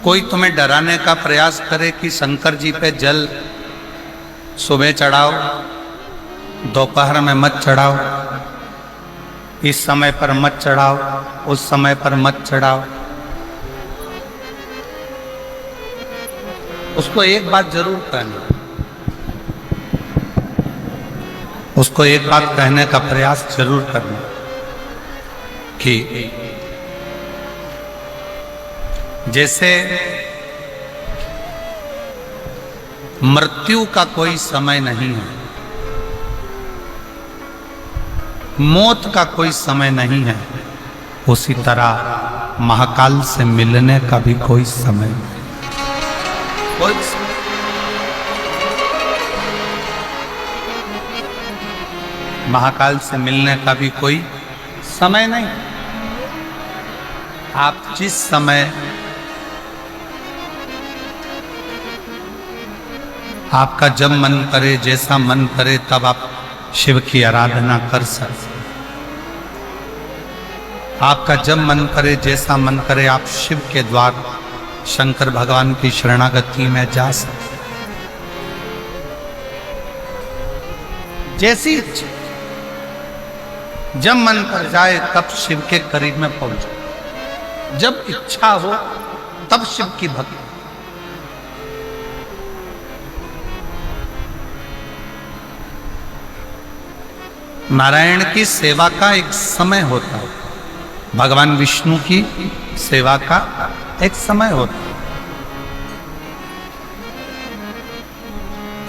कोई तुम्हें डराने का प्रयास करे कि शंकर जी पे जल सुबह चढ़ाओ, दोपहर में मत चढ़ाओ, इस समय पर मत चढ़ाओ, उस समय पर मत चढ़ाओ, उसको एक बात जरूर कहना, उसको एक बात कहने का प्रयास जरूर करना कि जैसे मृत्यु का कोई समय नहीं है, मौत का कोई समय नहीं है, उसी तरह महाकाल से मिलने का भी कोई समय नहीं। महाकाल से मिलने का भी कोई समय नहीं। आप जिस समय आपका जब मन करे, जैसा मन करे, तब आप शिव की आराधना कर सकते। आपका जब मन करे, जैसा मन करे, आप शिव के द्वार शंकर भगवान की शरणागति में जा सकते। जैसी इच्छा, जब मन कर जाए तब शिव के करीब में पहुंचो, जब इच्छा हो तब शिव की भक्ति। नारायण की सेवा का एक समय होता है, भगवान विष्णु की सेवा का एक समय होता है।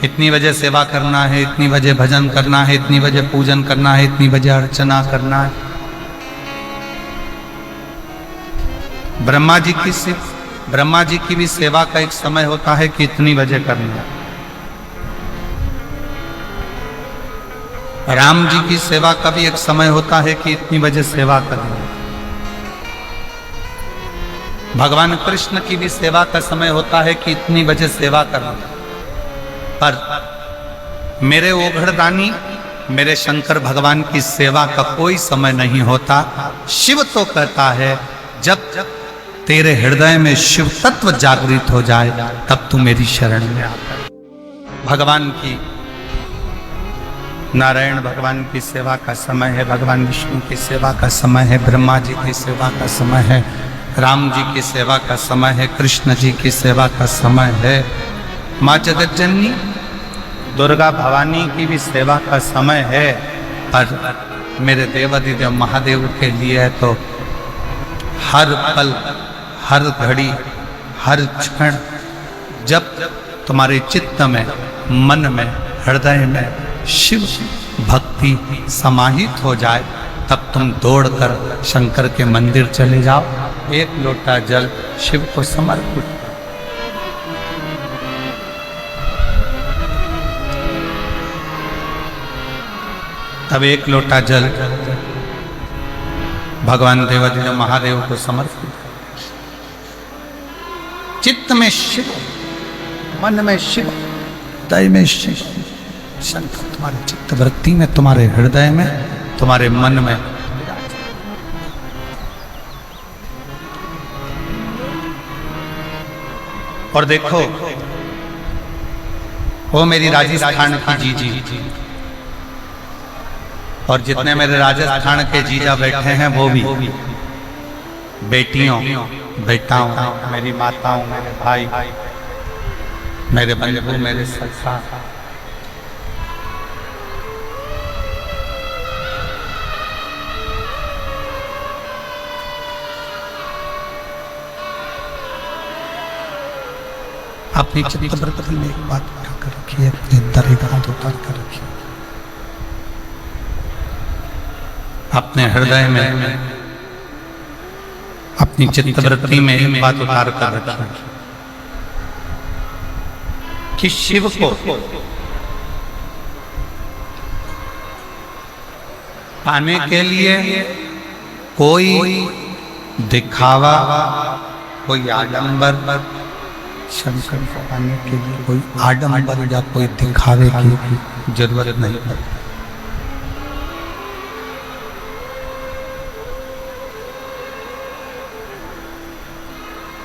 इतनी बजे सेवा करना है, इतनी बजे भजन करना है, इतनी बजे पूजन करना है, इतनी बजे अर्चना करना है। ब्रह्मा जी की भी सेवा का एक समय होता है कि इतनी बजे करना है। राम जी की सेवा का भी एक समय होता है कि इतनी बजे सेवा करना है। भगवान कृष्ण की भी सेवा का समय होता है कि इतनी बजे सेवा करना है। पर मेरे ओघड़दानी, मेरे शंकर भगवान की सेवा का कोई समय नहीं होता। शिव तो कहता है जब तेरे हृदय में शिव तत्व जागृत हो जाए तब तू मेरी शरण में आता। भगवान की, नारायण भगवान की सेवा का समय है, भगवान विष्णु की सेवा का समय है, ब्रह्मा जी की सेवा का समय है, राम जी की सेवा का समय है, कृष्ण जी की सेवा का समय है, माँ जगत जननी दुर्गा भवानी की भी सेवा का समय है। पर मेरे देवाधिदेव महादेव के लिए तो हर पल, हर घड़ी, हर क्षण जब तुम्हारे चित्त में, मन में, हृदय में शिव भक्ति समाहित हो जाए तब तुम दौड़कर शंकर के मंदिर चले जाओ, एक लोटा जल शिव को समर्पित। तब एक लोटा जल भगवान देवाधिदेव महादेव को समर्पित। चित्त में शिव, मन में शिव, हृदय में शिव। शंकर तुम्हारे चित्त वृत्ति में, तुम्हारे हृदय में, तुम्हारे मन में। और देखो वो मेरी राजस्थान की जीजी, और जितने मेरे राजस्थान के जीजा बैठे हैं वो भी बेटियों, बेटाओं, मेरी माताओं, मेरे भाई, मेरे बंधु, मेरे सखा, अपनी चित्त वृत्ति में एक बात उठाकर रखिए, अपने अंदर एक हाथ उतार कर रखिए, अपने हृदय में, अपनी चित्त वृत्ति में एक बात उतार कर रखिए कि शिव को पाने के लिए कोई दिखावा, कोई आडंबर, शंकर को पाने के लिए कोई आडंबर या कोई दिखावे की जरूरत नहीं पड़ती।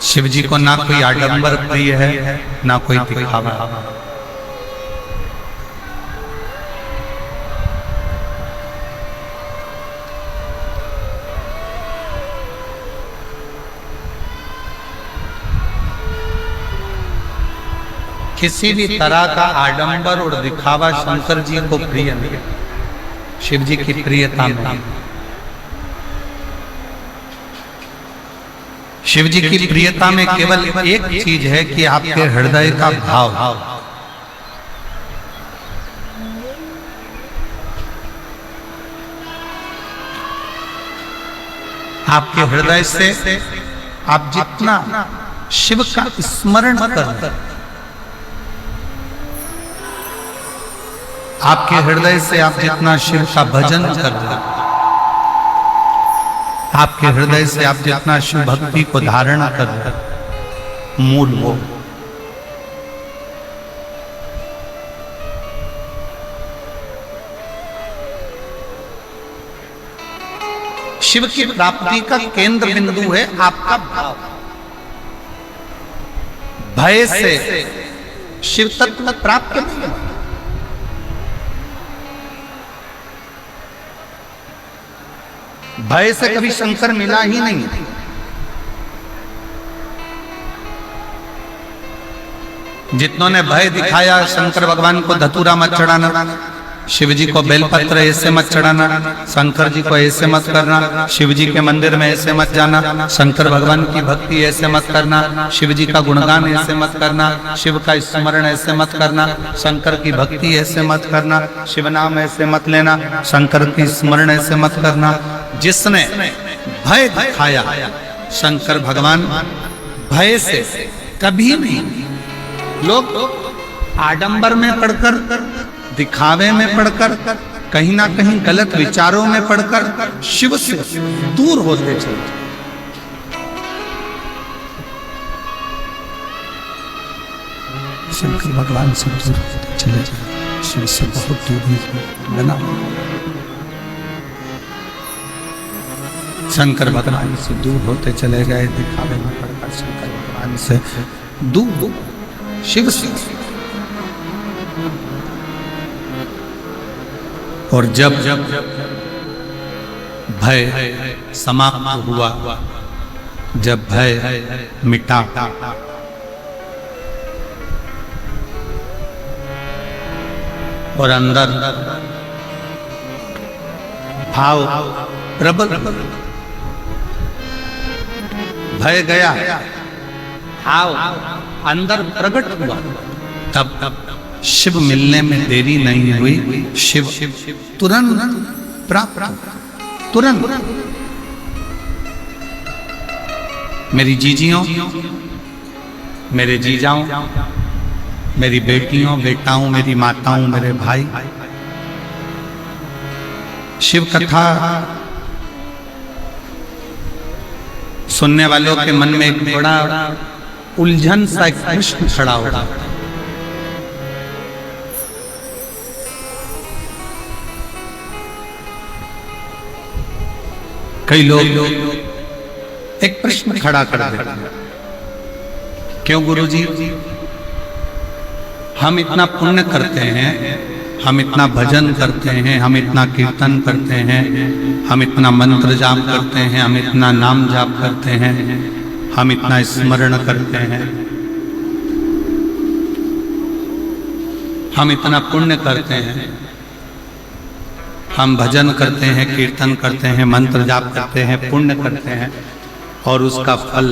शिव जी को ना कोई आडंबर प्रिय है, ना कोई दिखावा। किसी भी तरह का आडंबर और दिखावा शंकर जी को प्रिय नहीं, शिव जी की प्रियता में। शिव जी की प्रियता में केवल एक चीज है कि आपके हृदय का भाव। आपके हृदय से आप जितना शिव का स्मरण कर, आपके हृदय से आप जितना शिव का भजन कर रहे, आपके हृदय से आप जितना शिव भक्ति को धारण कर रहे, मूल वो। शिव की प्राप्ति का केंद्र बिंदु है आपका भाव। भय से शिव तत्व प्राप्त नहीं है। भय से कभी शंकर मिला ही नहीं। जितनों ने भय दिखाया शंकर भगवान को धतूरा मत चढ़ाना, शिव जी को बेलपत्र ऐसे मत चढ़ाना, शंकर जी को ऐसे मत करना, शिव जी के मंदिर में ऐसे मत जाना, शंकर भगवान की भक्ति ऐसे मत करना, शिव जी का गुणगान ऐसे मत करना, शिव का स्मरण ऐसे मत करना, शंकर की भक्ति ऐसे मत करना, शिव नाम ऐसे मत लेना, शंकर की स्मरण ऐसे मत करना। जिसने भय दिखाया शंकर भगवान भय से कभी नहीं। लोग आडंबर में पढ़कर, दिखावे में पढ़कर, कहीं ना कहीं गलत विचारों में पढ़कर शिव से दूर होते चलते। शंकर भगवान से दूर होते चले जाए, शिव से बहुत दूर बना। शंकर भगवान से दूर होते चले गए, दिखावे में पढ़कर शंकर भगवान से दूर, शिव से। और जब भय समाप्त हुआ, जब भय मिटा, और अंदर भाव प्रबल, भय गया, भाव अंदर प्रकट हुआ, तब शिव मिलने में देरी नहीं हुई। शिव तुरंत प्राप्त, तुरंत। मेरी जीजियों, मेरे जीजाओं, मेरी बेटियों, बेटाओं, मेरी माताओं, मेरे भाई, शिव कथा सुनने वालों के मन में एक बड़ा उलझन सा एक प्रश्न खड़ा होगा। कई लोग एक प्रश्न खड़ा कर देते हैं, क्यों गुरुजी हम इतना पुण्य करते हैं, हम इतना भजन करते हैं, हम इतना कीर्तन करते हैं, हम इतना मंत्र जाप करते हैं, हम इतना नाम जाप करते हैं, हम इतना स्मरण करते हैं, हम इतना पुण्य करते हैं, हम भजन करते हैं, कीर्तन करते हैं, मंत्र जाप करते हैं, पुण्य करते हैं, और उसका फल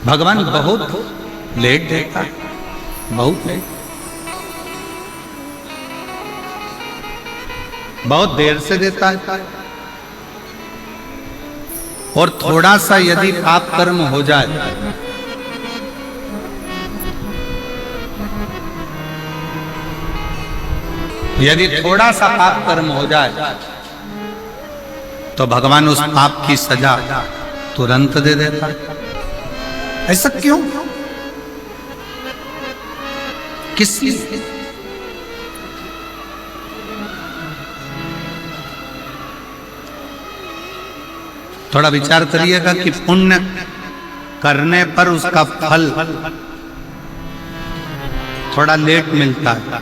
भगवान बहुत लेट देता है, बहुत लेट, बहुत देर से देता है। और थोड़ा सा यदि पाप कर्म हो जाए, यदि थोड़ा सा पाप कर्म हो जाए, तो भगवान उस पाप की सजा तुरंत दे देता है। ऐसा क्यों? किस लिए? थोड़ा विचार करिएगा कि पुण्य करने पर उसका फल थोड़ा लेट मिलता है,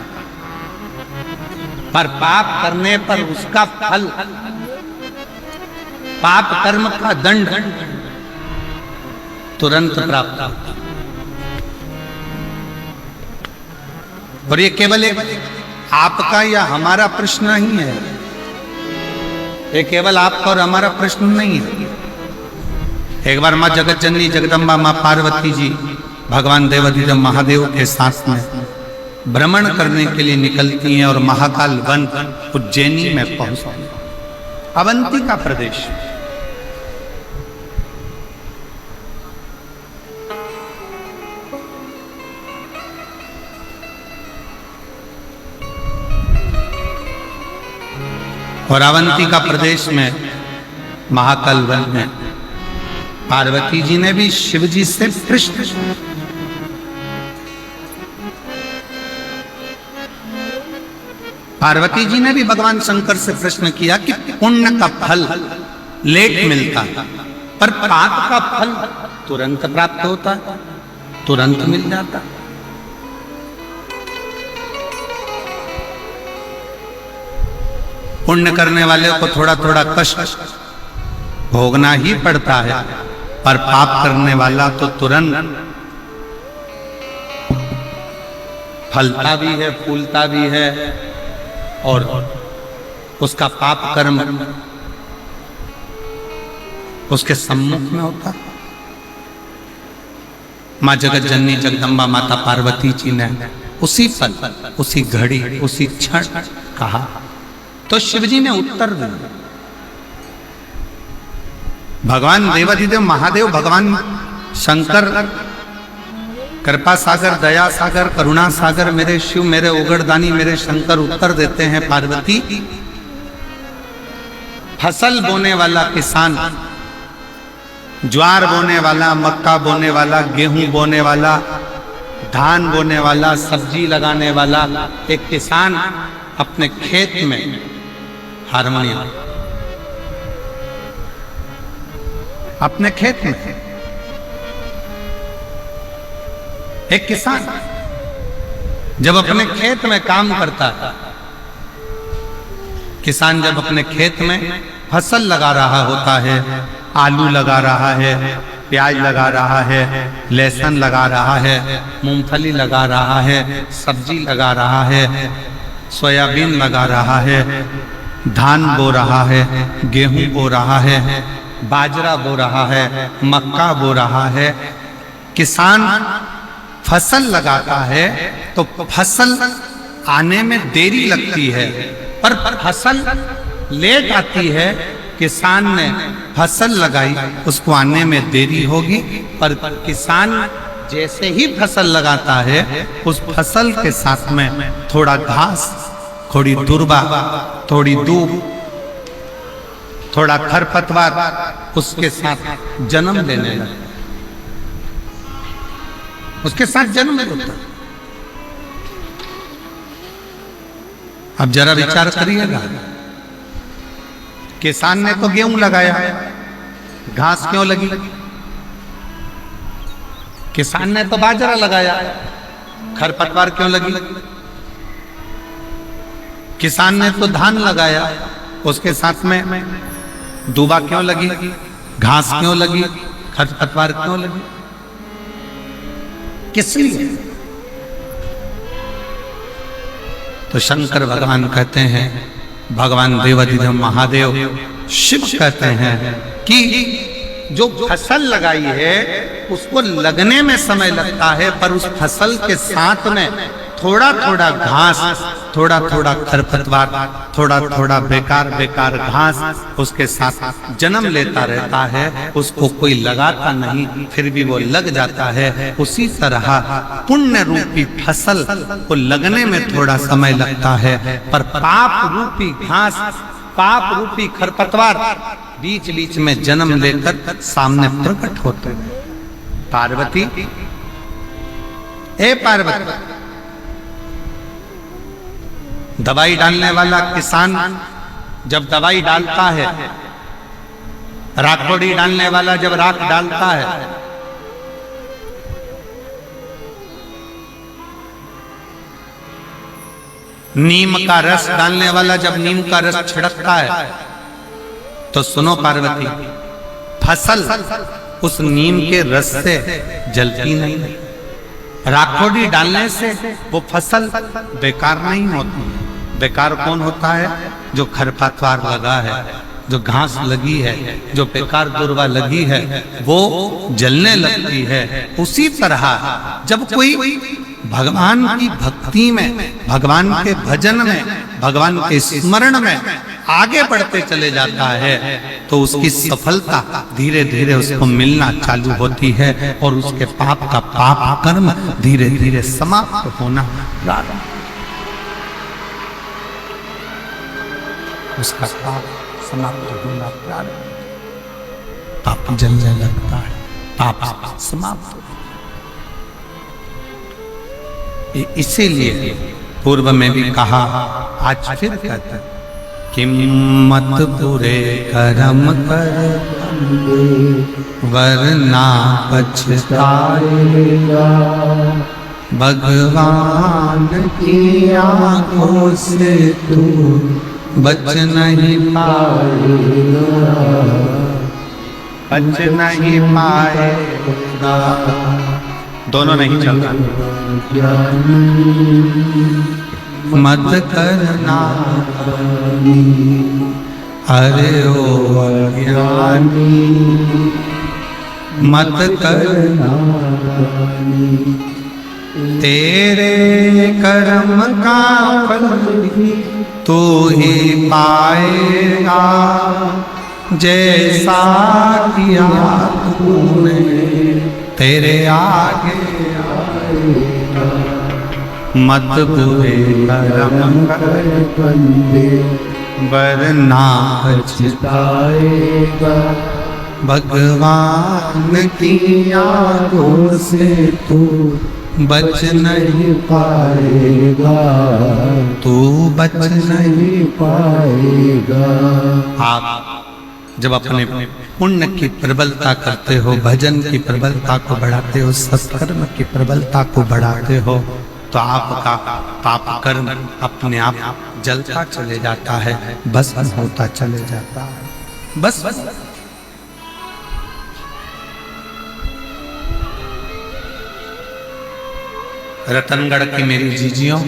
पर पाप करने पर उसका फल, पाप कर्म का दंड तुरंत प्राप्त होता है। और ये केवल एक आपका या हमारा प्रश्न नहीं है, ये केवल आपका और हमारा प्रश्न नहीं है। एक बार माँ जगत जननी जगदम्बा माँ पार्वती जी भगवान देवाधिदेव महादेव के साथ में भ्रमण करने के लिए निकलती हैं और महाकाल वन उज्जैनी में पहुंचती, अवंती का प्रदेश। और अवंती का प्रदेश में महाकाल वन में पार्वती जी ने भी शिव जी से प्रश्न, पार्वती जी ने भी भगवान शंकर से प्रश्न किया कि पुण्य का फल लेट मिलता है, पर पाप का फल तुरंत प्राप्त होता है, तुरंत मिल जाता है। पुण्य करने वाले को थोड़ा थोड़ा कष्ट भोगना ही पड़ता है, पर पाप करने वाला तो तुरंत फलता भी है, फूलता भी है, और उसका पाप कर्म उसके सम्मुख में होता है। माँ जगत जननी जगदम्बा माता पार्वती जी ने उसी पल, उसी घड़ी, उसी क्षण कहा, तो शिव जी ने उत्तर दिया। भगवान देवाधिदेव महादेव, भगवान शंकर कृपा सागर, दया सागर, करुणा सागर, मेरे शिव, मेरे उगड़दानी, मेरे शंकर उत्तर देते हैं, पार्वती, फसल बोने वाला किसान, ज्वार बोने वाला, मक्का बोने वाला, गेहूं बोने वाला, धान बोने वाला, सब्जी लगाने वाला एक किसान अपने खेत में हारमोनियम, अपने खेत में एक किसान जब अपने खेत में काम करता है, किसान जब अपने खेत में फसल लगा रहा होता है, आलू लगा रहा है, प्याज लगा रहा है, लहसुन लगा रहा है, मूंगफली लगा रहा है, सब्जी लगा रहा है, सोयाबीन लगा रहा है, धान बो रहा है, गेहूं बो रहा है, बाजरा बो रहा है, मक्का बो रहा है। किसान फसल लगाता है तो फसल आने में देरी लगती है, पर फसल लेट आती है। किसान ने फसल लगाई, उसको आने में देरी होगी, पर किसान जैसे ही फसल लगाता है, उस फसल के साथ में थोड़ा घास, थोड़ी दुर्बा, थोड़ी दूब, थोड़ा खरपतवार उसके साथ जन्म लेने लगता, उसके साथ जन्म लेता। अब जरा विचार करिएगा, किसान ने तो गेहूं लगाया, घास क्यों लगी? किसान ने तो बाजरा लगाया, खरपतवार क्यों लगी? किसान ने तो धान लगाया, उसके साथ में दूबा क्यों लगी? घास क्यों लगी? खरपतवार क्यों लगी? किस लिए? तो शंकर भगवान कहते हैं, भगवान देवाधिदेव महादेव शिव कहते हैं कि जो फसल लगाई है उसको लगने में समय लगता है, पर उस फसल के साथ में थोड़ा थोड़ा घास, थोड़ा थोड़ा खरपतवार, थोड़ा थोड़ा बेकार बेकार घास उसके साथ जन्म लेता रहता है। उसको कोई लगाता नहीं, फिर भी वो लग जाता है। उसी तरह पुण्य रूपी फसल को लगने में थोड़ा समय लगता है, पर पाप रूपी घास, पाप रूपी खरपतवार बीच बीच में जन्म लेकर सामने प्रकट होते हैं। पार्वती, ए पार्वती, दवाई डालने वाला किसान जब दवाई डालता है, राखोड़ी डालने वाला जब राख डालता है, नीम का रस डालने वाला जब नीम का रस छिड़कता है तो सुनो पार्वती, फसल उस नीम के रस से जलती नहीं। राखोड़ी डालने से वो फसल बेकार नहीं होती। बेकार कौन होता है? जो खरपतवार लगा है, जो घास लगी है, जो बेकार दुर्वा लगी है, वो जलने लगती है। उसी तरह जब कोई भगवान की भक्ति में, भगवान के भजन में, भगवान के स्मरण में आगे बढ़ते चले जाता है तो उसकी सफलता धीरे धीरे उसको मिलना चालू होती है और उसके पाप का पाप कर्म धीरे धीरे समाप्त होना प्रारंभ, उसका पाप समाप्त होना प्रारंभ, पाप जलने लगता है, पाप समाप्त। इसीलिए पूर्व में भी कहा, आज फिर कहते हैं कि मत बुरे कर्म कर वरना पछताएगा, भगवान की आंखों से तू बच नहीं पाएगा, बच नहीं पाएगा। दोनों नहीं चलता। मत करना अरे ओ अज्ञानी, मत करना तेरे कर्म का फल तू ही पाएगा, जैसा किया तूने तेरे आगे आएगा। मत बुरे कर्म कर बंदे वरना पछताएगा, भगवान की आंखों से तू बच नहीं पाएगा, तू बच नहीं पाएगा। आप जब अपने पुण्य की प्रबलता करते हो, भजन की प्रबलता को बढ़ाते हो, सत्कर्म की प्रबलता को बढ़ाते हो, तो आपका पाप कर्म अपने आप जलता चले जाता है, बस होता चले जाता है, बस। रतनगढ़ की मेरी जीजियों,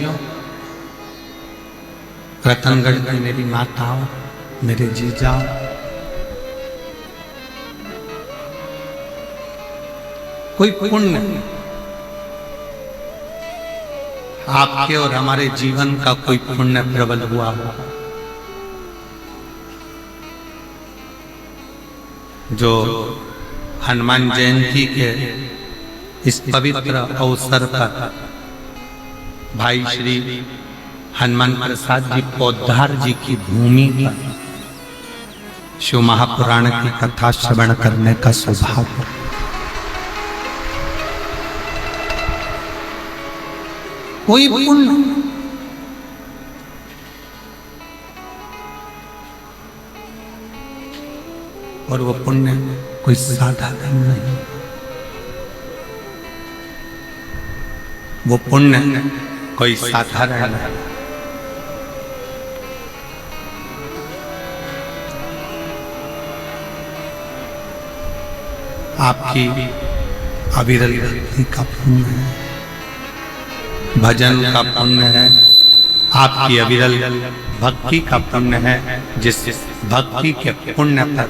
रतनगढ़ की मेरी माताओं, मेरे जीजाओं, कोई पुण्य आपके और हमारे जीवन का कोई पुण्य प्रबल हुआ हो, जो हनुमान जयंती के इस पवित्र अवसर पर भाई श्री हनुमान प्रसाद जी पौधार जी की भूमि पर शिव महापुराण की कथा श्रवण करने का सौभाग्य, कोई पुण्य और वो पुण्य कोई साधारण नहीं, वो पुण्य कोई साधारण नहीं। आपकी अविरल भक्ति का पुण्य है, भजन का पुण्य है, आपकी अविरल भक्ति का पुण्य है, जिस भक्ति के पुण्य पर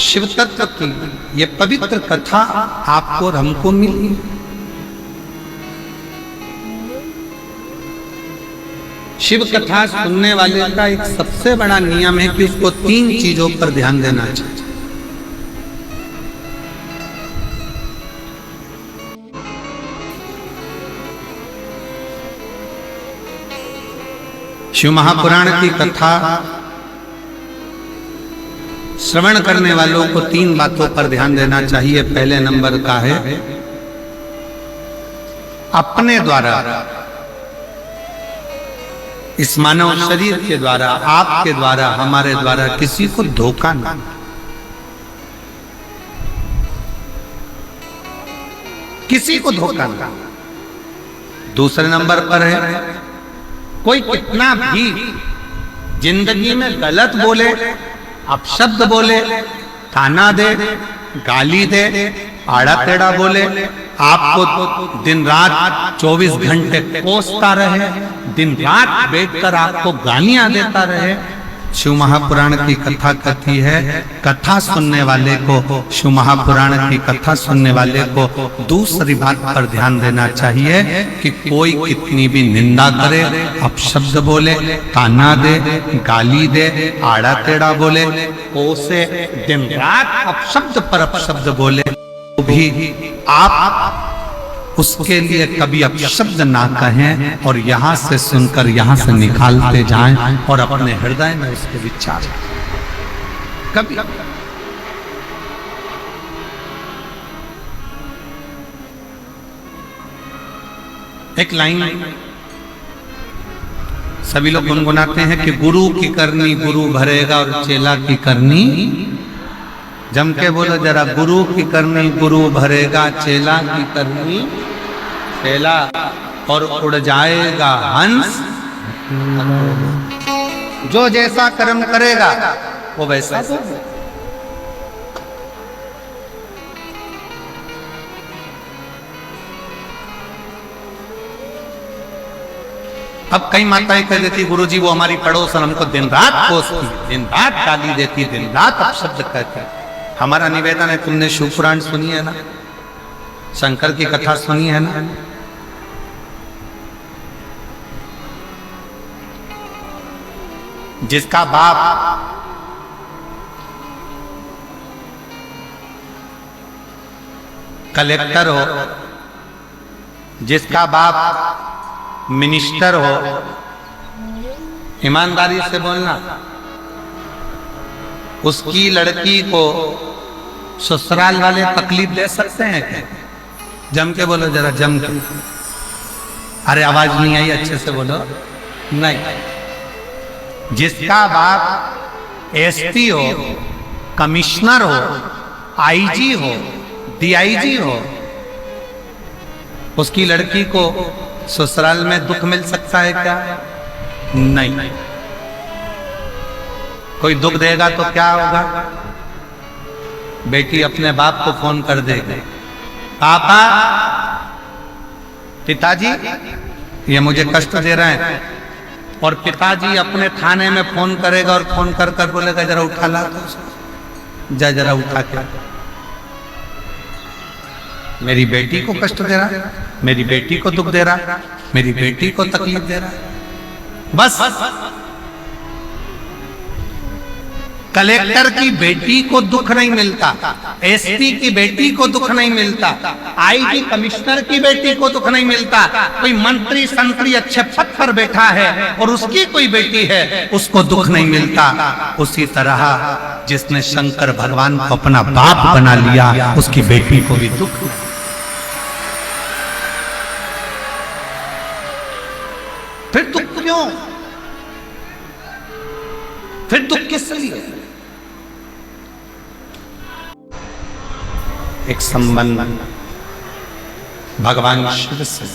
शिव तत्व की ये पवित्र कथा आपको और हमको मिली। शिव कथा सुनने वाले का एक सबसे बड़ा नियम है कि उसको 3 चीजों पर ध्यान देना चाहिए। शिव महापुराण की कथा श्रवण करने वालों को 3 बातों पर ध्यान देना चाहिए। पहले नंबर का है, अपने द्वारा, इस मानव शरीर के द्वारा, आपके द्वारा, हमारे द्वारा किसी को धोखा न, किसी को धोखा न। दूसरे नंबर पर है कोई कितना भी जिंदगी में गलत बोले, अपशब्द बोले, ताना दे, गाली दे, आड़ा टेढ़ा बोले, आपको दिन रात 24 घंटे कोसता रहे, दिन रात बैठकर आपको गालियां देता रहे, शिव महापुराण की कथा कहती है, कथा सुनने वाले को, शिव महापुराण की कथा सुनने वाले को दूसरी बात पर ध्यान देना चाहिए कि कोई कितनी भी निंदा करे, अपशब्द बोले, ताना दे, गाली दे, आड़ा टेढ़ा बोले, उसे दिन रात अपशब्द पर अपशब्द बोले, तो भी आप उसके लिए कभी अपशब्द ना कहें और यहां से सुनकर यहां से निकालते जाएं और अपने हृदय में उसके विचार कभी। एक लाइन सभी लोग गुनगुनाते हैं कि गुरु की करनी गुरु भरेगा और चेला की करनी, जम के बोलो जरा, गुरु की करनी गुरु भरेगा, चेला की करनी चेला, और उड़ जाएगा हंस। जो जैसा कर्म करेगा वो वैसा। अब कई माताएं कह देती, गुरुजी वो हमारी पड़ोसन हमको दिन रात कोसती, दिन रात गाली देती, दिन रात अपशब्द कहती। हमारा निवेदन है, तुमने शिव पुराण सुनी है ना, शंकर की कथा सुनी है ना, जिसका बाप कलेक्टर हो, जिसका बाप मिनिस्टर हो, ईमानदारी से बोलना, उसकी लड़की को ससुराल वाले तकलीफ दे सकते हैं क्या? जम के बोलो जरा, जम के। अरे आवाज नहीं आई, अच्छे से बोलो। नहीं, जिसका बाप एसपी हो, कमिश्नर हो, आईजी हो, डीआईजी हो, उसकी लड़की को ससुराल में दुख मिल सकता है क्या? नहीं। कोई दुख देगा तो क्या होगा? बेटी अपने बाप को फोन कर देगी, पापा, पिताजी ये मुझे कष्ट दे रहे हैं, और पिताजी अपने थाने में फोन करेगा और फोन कर कर बोलेगा जरा उठा ला, जा जरा उठा के, मेरी बेटी को कष्ट दे रहा, मेरी बेटी को दुख दे रहा, मेरी बेटी को तकलीफ दे रहा। बस कलेक्टर की बेटी को दुख नहीं मिलता, एसपी की बेटी को दुख नहीं मिलता, आईजी कमिश्नर की बेटी को दुख नहीं मिलता, कोई मंत्री संतरी अच्छे पद पर बैठा है और उसकी कोई बेटी है उसको दुख नहीं मिलता। उसी तरह जिसने शंकर भगवान को अपना बाप बना लिया उसकी बेटी को भी दुख। फिर दुख क्यों? फिर दुख किस लिए? एक संबंध भगवान शिव से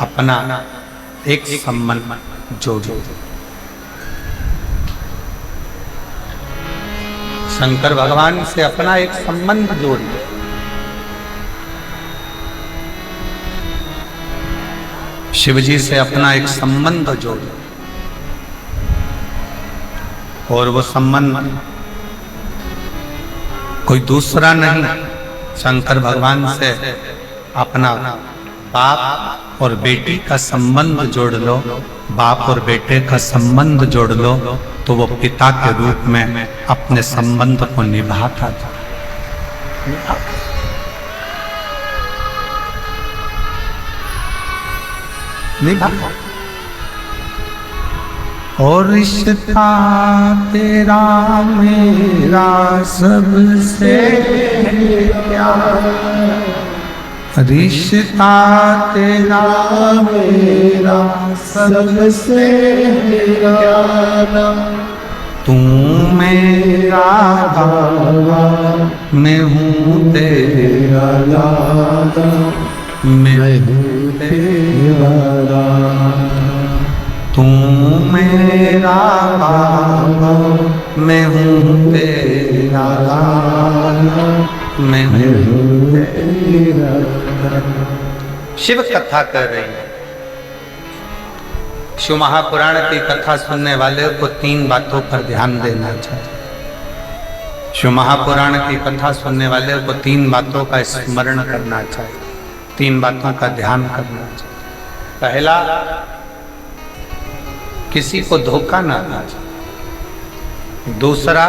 अपना एक संबंध जोड़ो। शंकर भगवान से अपना एक संबंध जोड़िए। शिव जी से अपना एक संबंध जोड़िए, और वो संबंध कोई दूसरा नहीं, शंकर भगवान से अपना बाप और बेटी का संबंध जोड़ लो। बाप और बेटे का संबंध जोड़ लो तो वो पिता के रूप में अपने संबंध को निभाता था। निभाता। और रिश्ता तेरा मेरा सबसे प्यारा, रिश्ता तेरा मेरा सबसे प्यारा, तू मेरा बाबा मैं हूँ तेरा दादा, मैं हूँ तेरा दादा। तू मेरा बाबा, मैं हूँ तेरा लाला, मैं हूँ तेरा। शिव कथा कर रही है। शिव महापुराण की कथा सुनने वाले को 3 बातों पर ध्यान देना चाहिए। शिव महापुराण की कथा सुनने वाले को 3 बातों का स्मरण करना चाहिए, 3 बातों का ध्यान करना चाहिए। पहला, किसी को धोखा ना देना चाहिए। दूसरा,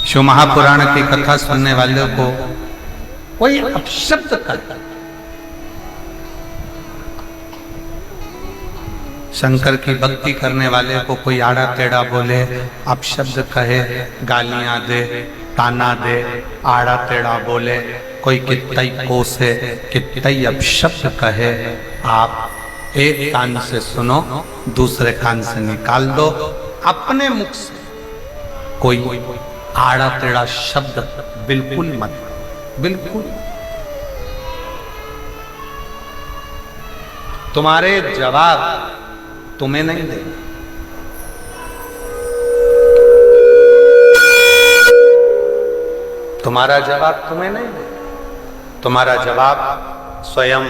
शिव महापुराण की कथा सुनने वाले को कोई अपशब्द करता, शंकर की भक्ति करने वाले को कोई आड़ा टेढ़ा बोले, अपशब्द कहे, गालियां दे, ताना दे, आड़ा टेढ़ा बोले, कोई कितई कोसे, कितई अपशब्द कहे, आप एक कान से सुनो, दूसरे कान से निकाल दो। अपने मुख से कोई आड़ा टेढ़ा शब्द बिल्कुल मत, बिल्कुल। तुम्हारे जवाब तुम्हें नहीं देंगे। तुम्हारा जवाब तुम्हें नहीं देगा। तुम्हारा जवाब स्वयं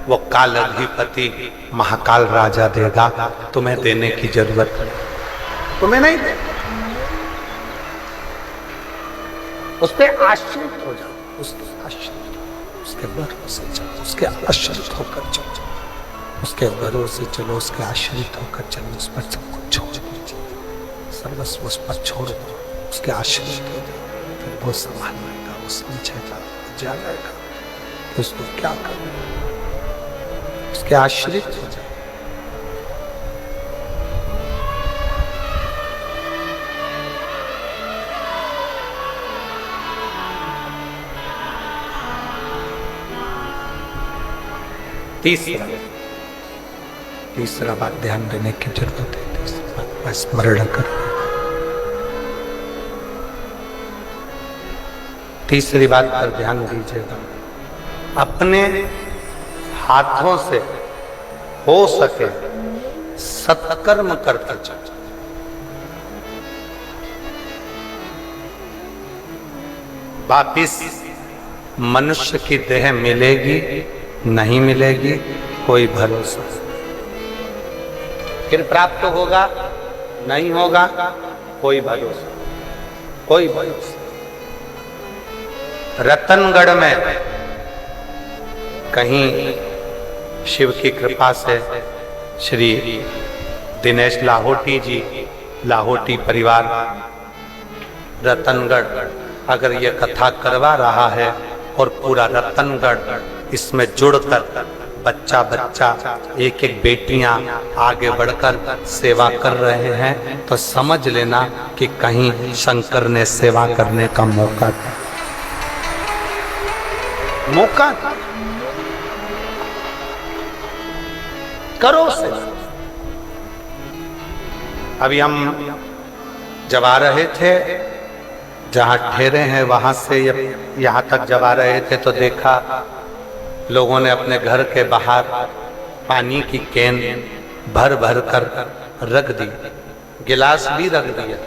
वो काल अधिपति महाकाल राजा देगा। तुम्हें देने की जरूरत है, तुम्हें नहीं देगा। उस पर आश्रित हो जाओ, उसके आश्रित, उसके भरोसे चलो, उसके आश्रित होकर चलो, उसके भरोसे चलो, उसके आश्रित होकर चलो। उस पर सब कुछ छोड़ दीजिए, सर्वस्व उस पर छोड़ दो, उसके आश्रित हो जाओ। फिर वो संभालेगा, वो समझेगा, जानेगा कि उसको क्या करना, उसके आश्रित हो जाओ। तीसरा बात ध्यान देने की जरूरत है। तीसरा बात का स्मरण करें। तीसरी बात पर ध्यान दीजिएगा। अपने हाथों से हो सके सत्कर्म करते चलो। वापिस मनुष्य की देह मिलेगी नहीं मिलेगी कोई भरोसा, फिर प्राप्त होगा नहीं होगा कोई भरोसा, कोई भरोसा। रतनगढ़ में कहीं शिव की कृपा से श्री दिनेश लाहोटी जी, लाहोटी परिवार रतनगढ़ अगर ये कथा करवा रहा है और पूरा रतनगढ़ इसमें जुड़कर बच्चा बच्चा एक एक बेटियां आगे बढ़कर सेवा कर रहे हैं, तो समझ लेना कि कहीं शंकर ने सेवा करने का मौका था, मौका था। करो सेवा। अभी हम जब आ रहे थे, जहाँ ठहरे हैं वहां से यहाँ तक जब आ रहे थे तो देखा लोगों ने अपने घर के बाहर पानी की कैन भर भर कर रख दी, गिलास भी रख दिया,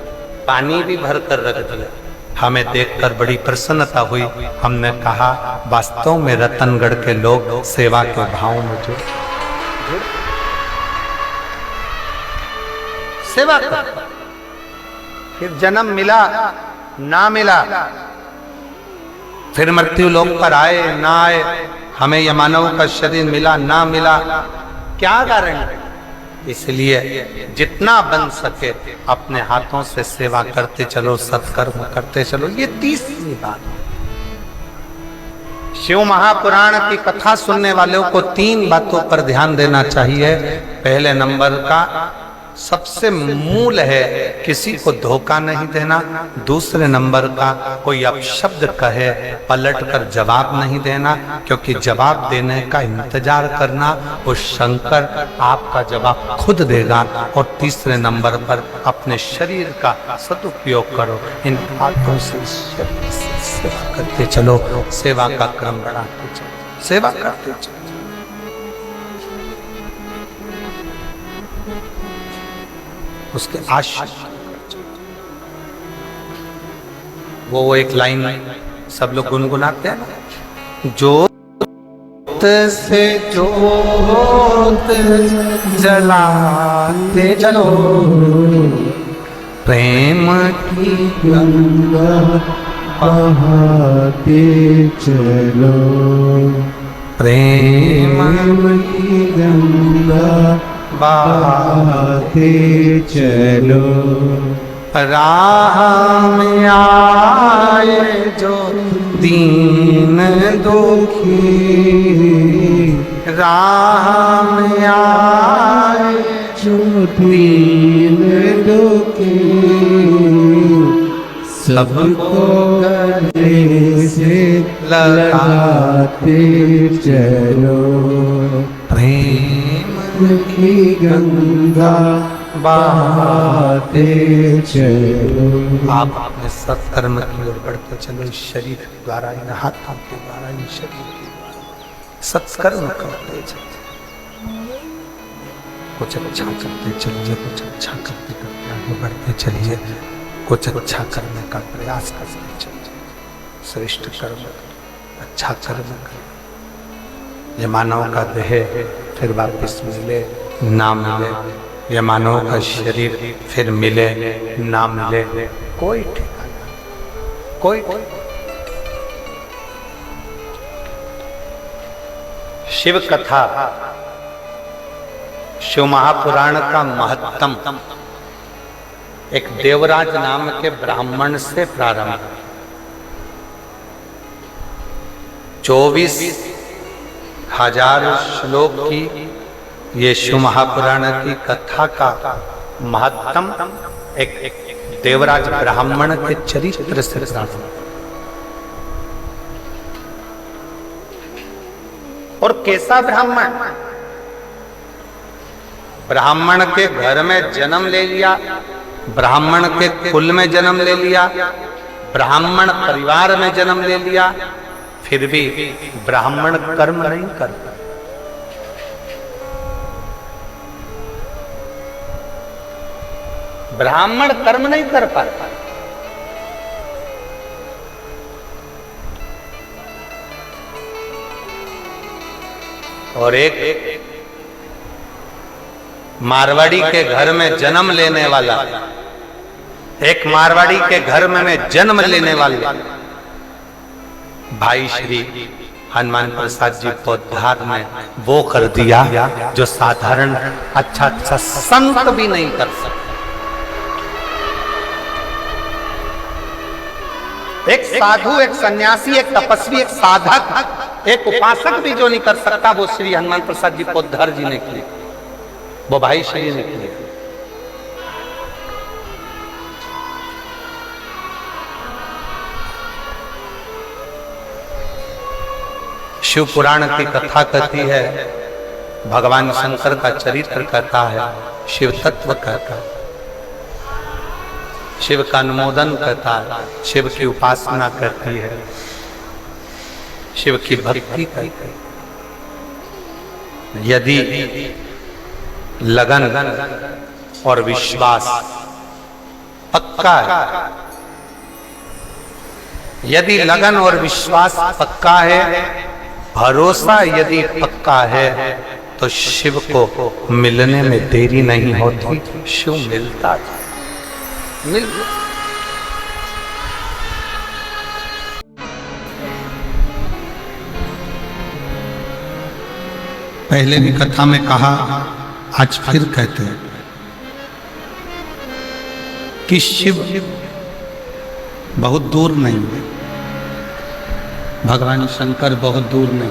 पानी भी भर कर रख दिया। हमें देखकर बड़ी प्रसन्नता हुई। हमने कहा वास्तव में रतनगढ़ के लोग सेवा के भाव में जुड़ सेवा कर। फिर जन्म मिला ना मिला, फिर मृत्यु लोक पर आए ना आए, हमें यह मानव का शरीर मिला ना मिला, क्या कारण है? इसलिए जितना बन सके अपने हाथों से सेवा करते चलो, सत्कर्म करते चलो। ये तीसरी बात। शिव महापुराण की कथा सुनने वालों को 3 बातों पर ध्यान देना चाहिए। पहले नंबर का सबसे मूल है किसी को धोखा नहीं देना। दूसरे नंबर का कोई अपशब्द कहे पलट कर जवाब नहीं देना, क्योंकि जवाब देने का इंतजार करना वो शंकर आपका जवाब खुद देगा। और तीसरे नंबर पर अपने शरीर का सदुपयोग करो। इन हाथों से सेवा करते चलो, सेवा का क्रम बढ़ाते चलो, सेवा करते चलो। उसके आश्रय वो एक लाइन सब लोग गुनगुनाते हैं ना, जोत से जोत जलाते चलो, प्रेम की गंगा बहाते चलो, प्रेम की गंगा बहाते चलो, राह में आए जो दीन दुखी, राह में आए जो दीन दुखी, सबको गले से लगाते चलो, प्रेम की गंगा बहाते चलो। आप अपने सत्कर्म की ओर बढ़ते चलो, इस शरीर के द्वारा, इन हाथों के द्वारा, इन शरीर के द्वारा सत्कर्म करते चलिए, कुछ अच्छा करते चलिए, कुछ अच्छा करते करते आगे बढ़ते चलिए, कुछ अच्छा करने का प्रयास करते चलिए, श्रेष्ठ कर्म अच्छा कर्म करें। ये मानव का देह फिर वापिस मिले ना मिले, ये मानव का शरीर फिर मिले ना मिले, कोई ठिकाना, कोई शिव कथा, शिव महापुराण का महत्तम एक देवराज नाम के ब्राह्मण से प्रारंभ, 24,000 श्लोक की ये शिव महापुराण की कथा का महत्तम एक देवराज ब्राह्मण के चरित्र से प्रारंभ। और कैसा ब्राह्मण? ब्राह्मण के घर में जन्म ले लिया, ब्राह्मण के कुल में जन्म ले लिया, ब्राह्मण परिवार में जन्म ले लिया, फिर भी ब्राह्मण कर्म नहीं करता। ब्राह्मण कर्म नहीं कर पाता। और एक मारवाड़ी के घर में जन्म लेने वाला, एक मारवाड़ी के घर में जन्म लेने वाले भाई श्री हनुमान प्रसाद जी पोद्दार ने वो कर दिया जो साधारण अच्छा संत भी नहीं कर सकता। एक साधु, एक सन्यासी, एक तपस्वी, एक साधक, एक उपासक भी जो नहीं कर सकता, वो श्री हनुमान प्रसाद जी पोद्दार जी ने किया, वो भाई श्री ने किया। शिव पुराण की कथा कहती है, भगवान शंकर का चरित्र कहता है, शिव तत्व कहता है, शिव का अनुमोदन कहता है, शिव की उपासना करती है, शिव की भक्ति करती है। यदि लगन और विश्वास पक्का है, यदि लगन और विश्वास पक्का है, भरोसा यदि पक्का है, तो शिव को मिलने में देरी नहीं होती, शिव मिलता है। पहले भी कथा में कहा, आज फिर कहते हैं कि शिव बहुत दूर नहीं है, भगवान शंकर बहुत दूर नहीं,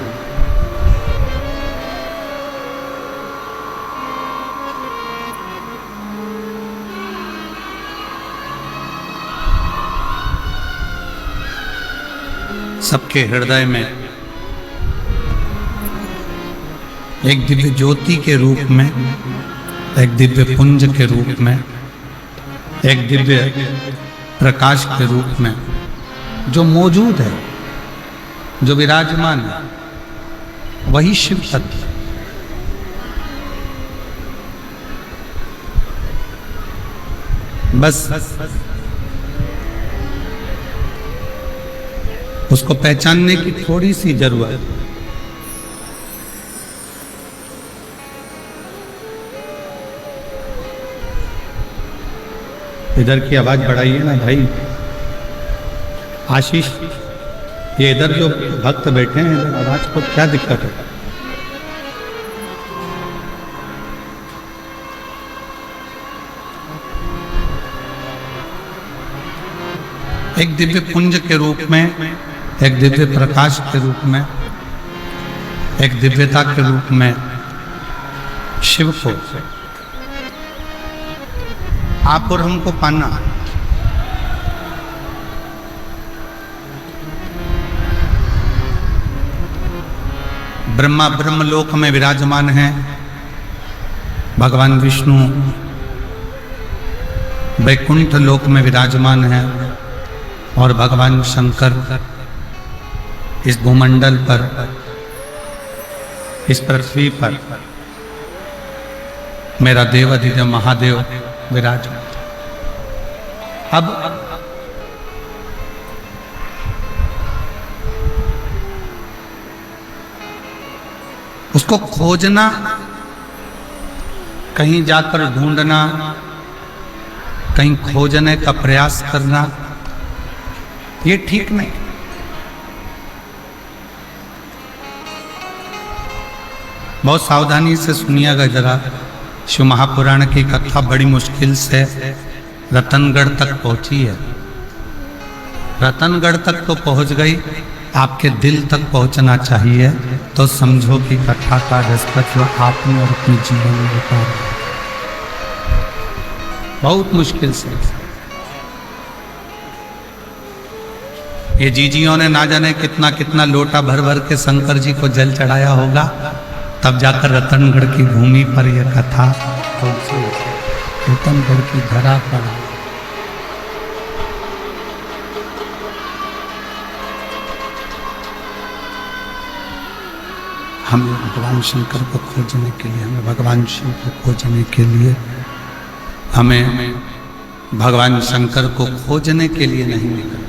सबके हृदय में एक दिव्य ज्योति के रूप में, एक दिव्य पुंज के रूप में, एक दिव्य प्रकाश के रूप में जो मौजूद है, जो विराजमान है, वही शिव तत्व। बस उसको पहचानने की थोड़ी सी जरूरत। इधर की आवाज बढ़ाइए ना भाई। आशीष, ये इधर जो भक्त बैठे हैं इधर आवाज को क्या दिक्कत है? एक दिव्य पुंज के रूप में, एक दिव्य प्रकाश के रूप में, एक दिव्यता के रूप में शिव को आप और हमको पाना। ब्रह्मा ब्रह्मलोक में विराजमान है, भगवान विष्णु वैकुंठ लोक में विराजमान है और भगवान शंकर इस भूमंडल पर, इस पृथ्वी पर मेरा देव अधिदेव महादेव विराजमान। अब उसको खोजना, कहीं जाकर ढूंढना, कहीं खोजने का प्रयास करना, ये ठीक नहीं। बहुत सावधानी से सुनिएगा जरा। शिव महापुराण की कथा बड़ी मुश्किल से रतनगढ़ तक पहुंची है। रतनगढ़ तक तो पहुंच गई, आपके दिल तक पहुंचना चाहिए, तो समझो कि कथा का दस्तक आपने और अपने जीवन में उतारा। बहुत मुश्किल से ये जीजियों ने ना जाने कितना कितना लोटा भर भर के शंकर जी को जल चढ़ाया होगा, तब जाकर रतनगढ़ की भूमि पर यह कथा पहुंची, रतनगढ़ की धरा पर। हमें भगवान शंकर को खोजने के लिए, हमें भगवान शिव को खोजने के लिए, हमें भगवान शंकर को खोजने के लिए नहीं निकलना।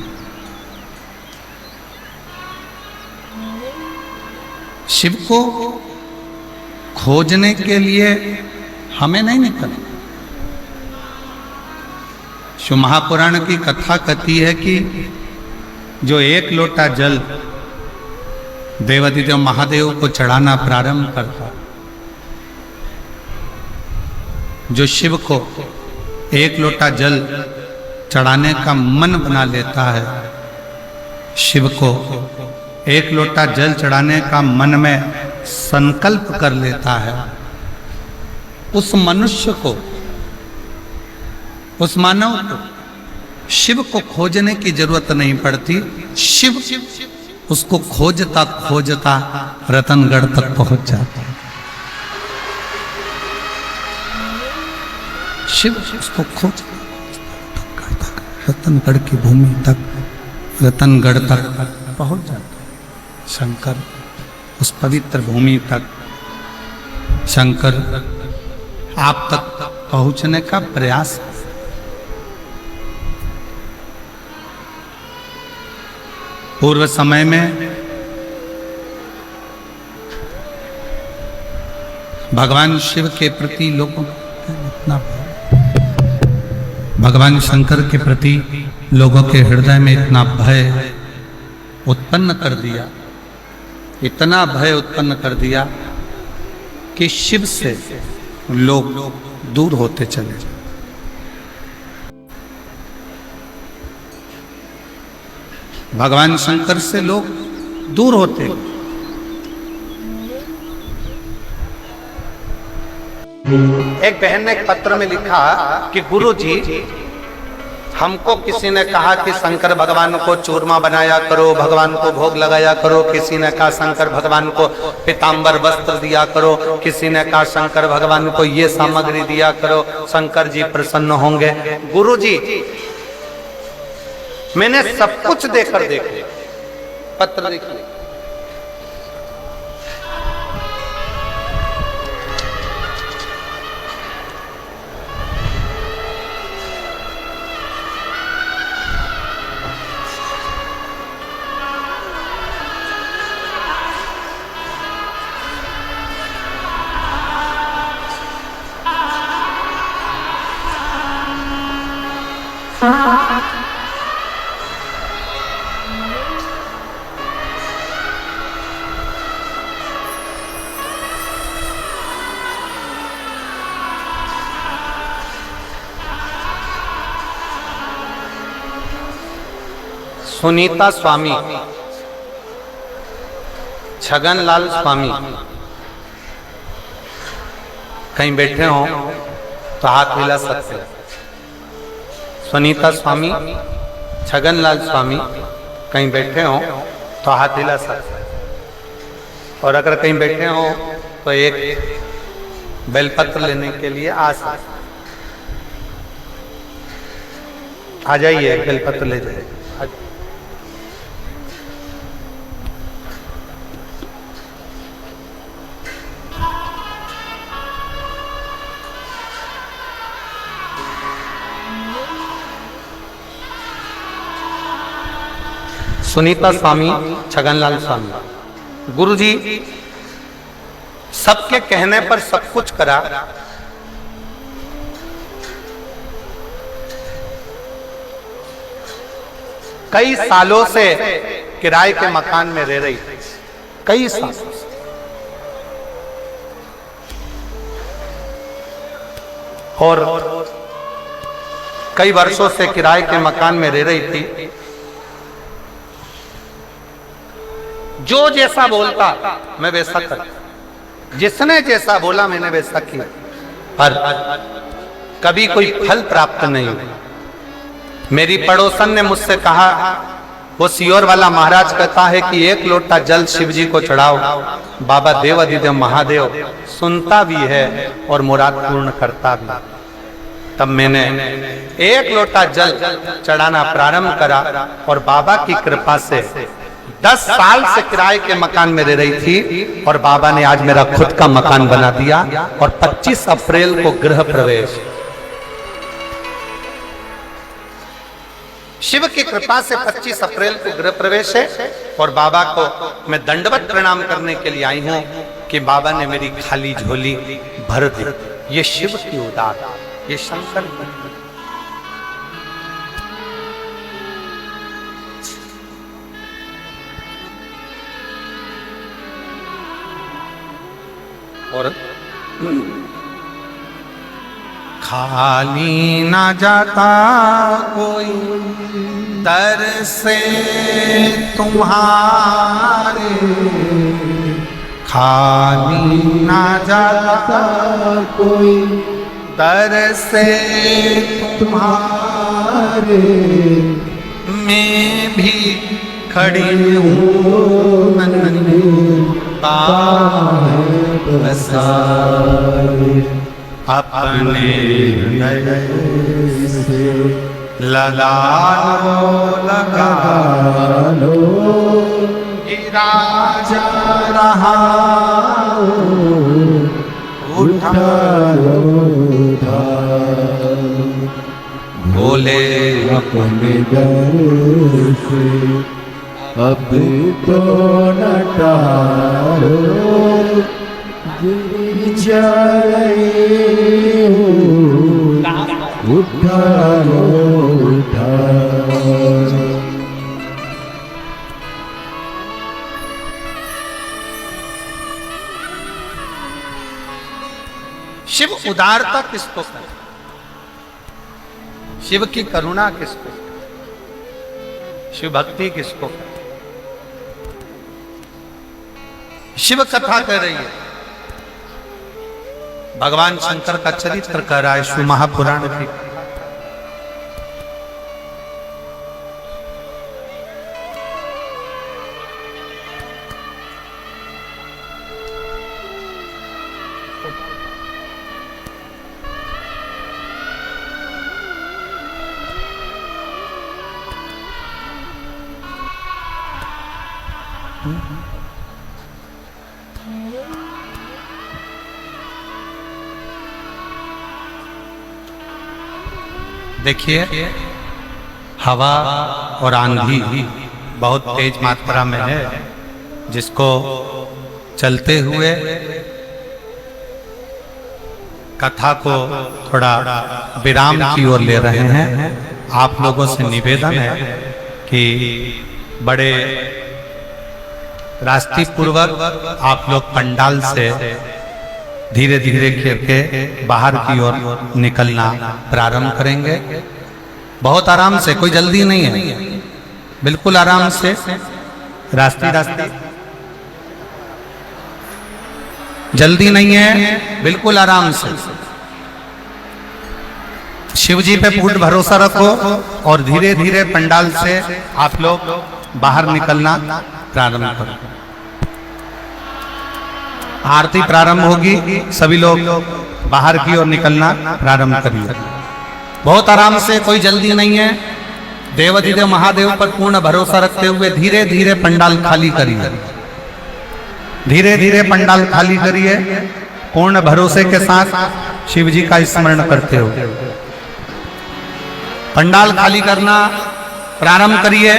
शिव को खोजने के लिए हमें नहीं निकलना। शिव महापुराण की कथा कहती है कि जो एक लोटा जल देवाधिदेव महादेव को चढ़ाना प्रारंभ करता, जो शिव को एक लोटा जल चढ़ाने का मन बना लेता है, शिव को एक लोटा जल चढ़ाने का मन में संकल्प कर लेता है, उस मनुष्य को, उस मानव को शिव को खोजने की जरूरत नहीं पड़ती। शिव उसको खोजता खोजता रतनगढ़ तक पहुंच जाता है। शिव उसको खोज रतनगढ़ की भूमि तक, रतनगढ़ तक पहुंच जाता है। शंकर उस पवित्र भूमि तक, शंकर आप तक पहुंचने का प्रयास। पूर्व समय में भगवान शिव के प्रति लोगों का इतना भय, भगवान शंकर के प्रति लोगों के हृदय में इतना भय उत्पन्न कर दिया, इतना भय उत्पन्न कर दिया कि शिव से लोग दूर होते चले। भगवान शंकर से लोग दूर होते। एक बहन ने एक पत्र में लिखा कि गुरु जी, हमको किसी ने कहा कि शंकर भगवान को चूरमा बनाया करो, भगवान को भोग लगाया करो। किसी ने कहा शंकर भगवान को पीतांबर वस्त्र दिया करो। किसी ने कहा शंकर भगवान को ये सामग्री दिया करो, शंकर जी प्रसन्न होंगे। गुरु जी, मैंने सब कुछ देकर देख लिया। पत्र देखिए, सुनीता स्वामी, छगनलाल स्वामी कहीं बैठे हो तो हाथ हिला सकते हैं। सुनीता स्वामी, छगनलाल स्वामी कहीं बैठे हो तो हाथ हिला सकते हैं। और अगर कहीं बैठे हो तो एक बेलपत्र लेने के लिए आ सकते, आ जाइए, बेलपत्र ले जाइए। सुनीता स्वामी, छगनलाल स्वामी। गुरुजी सबके कहने पर सब कुछ करा, कई सालों से किराए के मकान में रह रही थी, कई सालों से। और कई वर्षों से किराए के मकान में रह रही थी। जो जैसा बोलता मैं वैसा करता, जिसने जैसा बोला मैंने वैसा किया, पर कभी कोई फल प्राप्त नहीं हुआ। मेरी पड़ोसन ने मुझसे कहा, वो सियोर वाला महाराज कहता है कि एक लोटा जल शिव जी को चढ़ाओ, बाबा देवाधिदेव महादेव सुनता भी है और मुराद पूर्ण करता भी। तब मैंने एक लोटा जल चढ़ाना प्रारंभ करा और बाबा की कृपा से 10 साल से किराए के मकान में रह रही थी और बाबा ने आज मेरा खुद का मकान बना दिया। और 25 अप्रैल को गृह प्रवेश, शिव की कृपा से 25 अप्रैल को गृह प्रवेश है। और बाबा को मैं दंडवत प्रणाम करने के लिए आई हूं कि बाबा ने मेरी खाली झोली भर दी। ये शिव की उदार, ये शंकर की। और खाली ना जाता कोई दर से तुम्हारे, खाली ना जाता कोई दर से तुम्हारे, मैं भी खड़ी हूँ अपने से लगा लो गिरा जा रहा उठा लो उठा बोले अपने दर से अब तो न टालो, जा रही हूँ उठा लो उठा। शिव उदारता किसको कहते, शिव की करुणा किसको, शिव भक्ति किसको कहते। शिव कथा कह रही है, भगवान शंकर का चरित्र कह रहा है शिव महापुराण की। देखिए हवा और आंधी बहुत तेज मात्रा में है, जिसको चलते हुए कथा को थोड़ा विराम की ओर ले रहे हैं। आप लोगों से निवेदन है कि बड़े रास्ती पूर्वक आप लोग पंडाल से धीरे धीरे करके बाहर की ओर निकलना प्रारंभ करेंगे। बहुत आराम से, कोई जल्दी नहीं है। बिल्कुल आराम से, रास्ते रास्ते, जल्दी नहीं है, बिल्कुल आराम से। शिव जी पे पूर्ण भरोसा रखो और धीरे धीरे पंडाल से आप लोग बाहर निकलना प्रारंभ करो। आरती प्रारंभ होगी, सभी लोग बाहर की ओर निकलना प्रारंभ करिए। बहुत आराम से, कोई जल्दी नहीं है। देवाधिदेव महादेव पर पूर्ण भरोसा रखते हुए धीरे धीरे पंडाल खाली करिए, धीरे धीरे पंडाल खाली करिए। पूर्ण भरोसे के साथ शिव जी का स्मरण करते हो पंडाल खाली करना प्रारंभ करिए।